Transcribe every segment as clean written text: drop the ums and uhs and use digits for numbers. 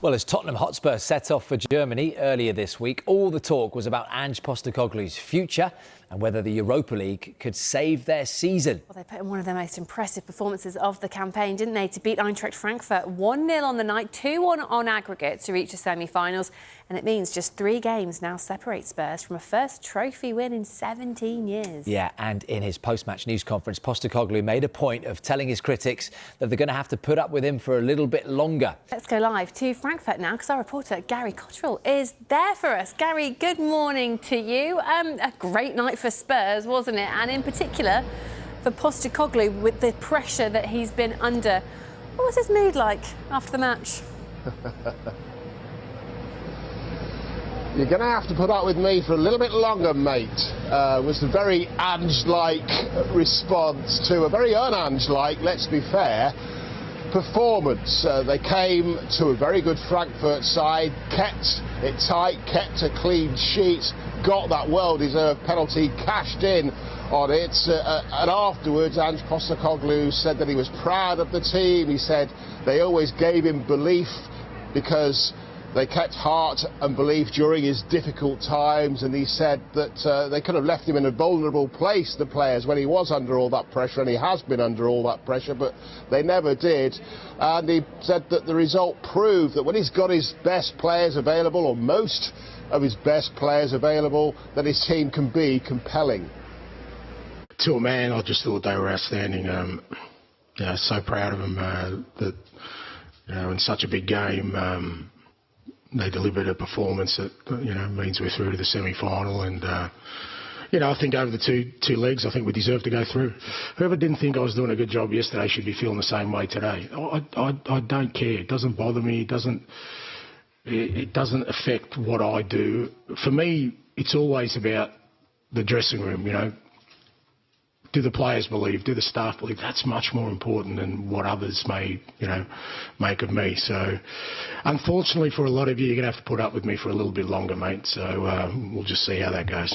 Well, as Tottenham Hotspur set off for Germany earlier this week, all the talk was about Ange Postecoglou's future and whether the Europa League could save their season. Well, they put in one of their most impressive performances of the campaign, didn't they, to beat Eintracht Frankfurt 1-0 on the night, 2-1 on aggregate to reach the semi-finals. And it means just 3 games now separate Spurs from a first trophy win in 17 years. Yeah, and in his post-match news conference, Postecoglou made a point of telling his critics that they're going to have to put up with him for a little bit longer. Let's go live to Frankfurt now, because our reporter Gary Cottrell is there for us. Gary, good morning to you. A great night for Spurs, wasn't it? And in particular for Postecoglou, with the pressure that he's been under. What was his mood like after the match? You're going to have to put up with me for a little bit longer, mate, was the very Ange-like response to a very un-Ange-like, let's be fair, performance. They came to a very good Frankfurt side, kept it tight, kept a clean sheet, got that well-deserved penalty, cashed in on it, and afterwards Ange Postecoglou said that he was proud of the team. He said they always gave him belief because they kept heart and belief during his difficult times, and he said that they could have left him in a vulnerable place, the players, when he was under all that pressure, and he has been under all that pressure, but they never did. And he said that the result proved that when he's got his best players available, or most of his best players available, that his team can be compelling. To a man, I just thought they were outstanding. So proud of them that in such a big game, they delivered a performance that means we're through to the semi-final, and I think over the two legs, I think we deserve to go through. Whoever didn't think I was doing a good job yesterday should be feeling the same way today. I don't care. It doesn't bother me. It doesn't affect what I do. For me, it's always about the dressing room. Do the players believe? Do the staff believe? That's much more important than what others may, make of me. So, unfortunately for a lot of you, you're going to have to put up with me for a little bit longer, mate. So we'll just see how that goes.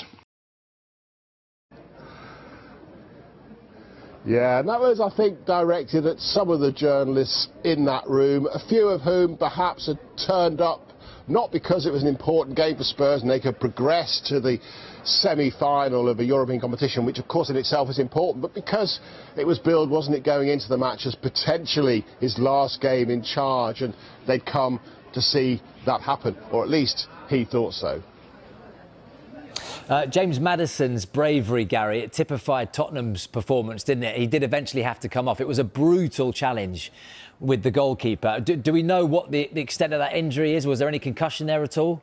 Yeah, and that was, I think, directed at some of the journalists in that room, a few of whom perhaps had turned up not because it was an important game for Spurs and they could progress to the semi-final of a European competition, which of course in itself is important, but because it was billed, wasn't it, going into the match as potentially his last game in charge, and they'd come to see that happen, or at least he thought so. James Maddison's bravery, Gary, it typified Tottenham's performance, didn't it? He did eventually have to come off. It was a brutal challenge with the goalkeeper. Do we know what the extent of that injury is? Was there any concussion there at all?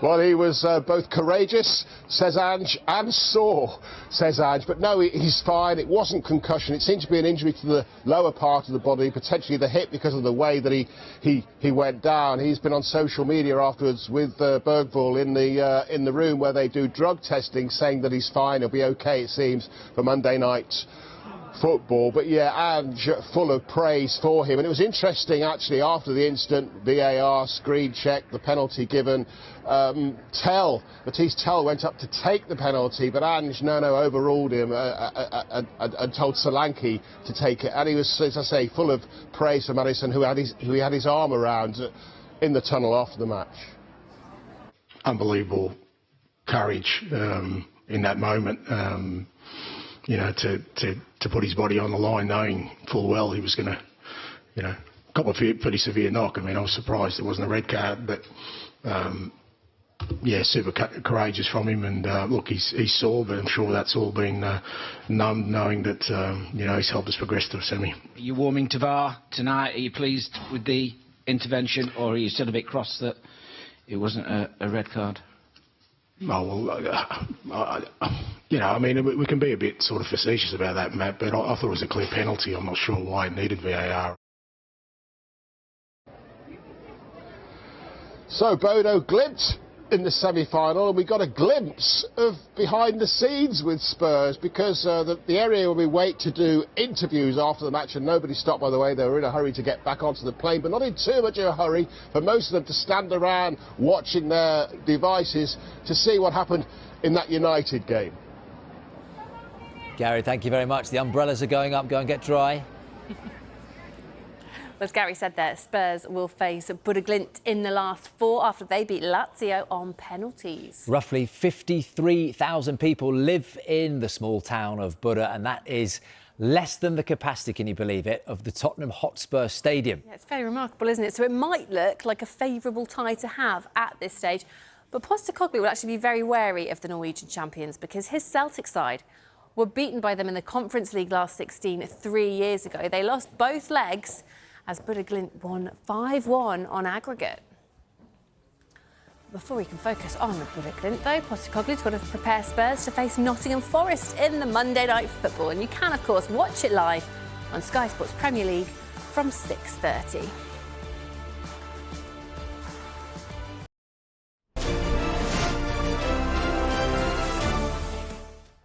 Well, he was both courageous, says Ange, and sore, says Ange. But no, he's fine. It wasn't concussion. It seemed to be an injury to the lower part of the body, potentially the hip, because of the way that he went down. He's been on social media afterwards with Bergvall in the room where they do drug testing, saying that he's fine. He'll be OK, it seems, for Monday night football. But yeah, Ange full of praise for him. And it was interesting, actually, after the incident, VAR, screen check, the penalty given. Matisse Tell went up to take the penalty, but Ange, overruled him and told Solanke to take it. And he was, as I say, full of praise for Maddison, who he had his arm around in the tunnel after the match. Unbelievable courage in that moment. To put his body on the line, knowing full well he was going to, cop a pretty severe knock. I mean, I was surprised there wasn't a red card, but super courageous from him. And look, he's sore, but I'm sure that's all been numbed, knowing that he's helped us progress to the semi. Are you warming to VAR tonight? Are you pleased with the intervention, or are you still a bit cross that it wasn't a red card? Oh, well, we can be a bit sort of facetious about that, Matt, but I thought it was a clear penalty. I'm not sure why it needed VAR. So Bodo glimpsed in the semi-final, and we got a glimpse of behind the scenes with Spurs, because the area where we wait to do interviews after the match, and nobody stopped, by the way. They were in a hurry to get back onto the plane, but not in too much of a hurry for most of them to stand around watching their devices to see what happened in that United game. Gary, thank you very much. The umbrellas are going up. Go and get dry. As Gary said there, Spurs will face Buda Glimt in the last 4 after they beat Lazio on penalties. Roughly 53,000 people live in the small town of Buda, and that is less than the capacity, can you believe it, of the Tottenham Hotspur Stadium. Yeah, it's very remarkable, isn't it? So it might look like a favourable tie to have at this stage. But Postecoglou will actually be very wary of the Norwegian champions because his Celtic side were beaten by them in the Conference League last 16 3 years ago. They lost both legs as Buda Glimt won 5-1 on aggregate. Before we can focus on the Buda Glimt, though, Postecoglou's got to prepare Spurs to face Nottingham Forest in the Monday Night Football. And you can, of course, watch it live on Sky Sports Premier League from 6:30.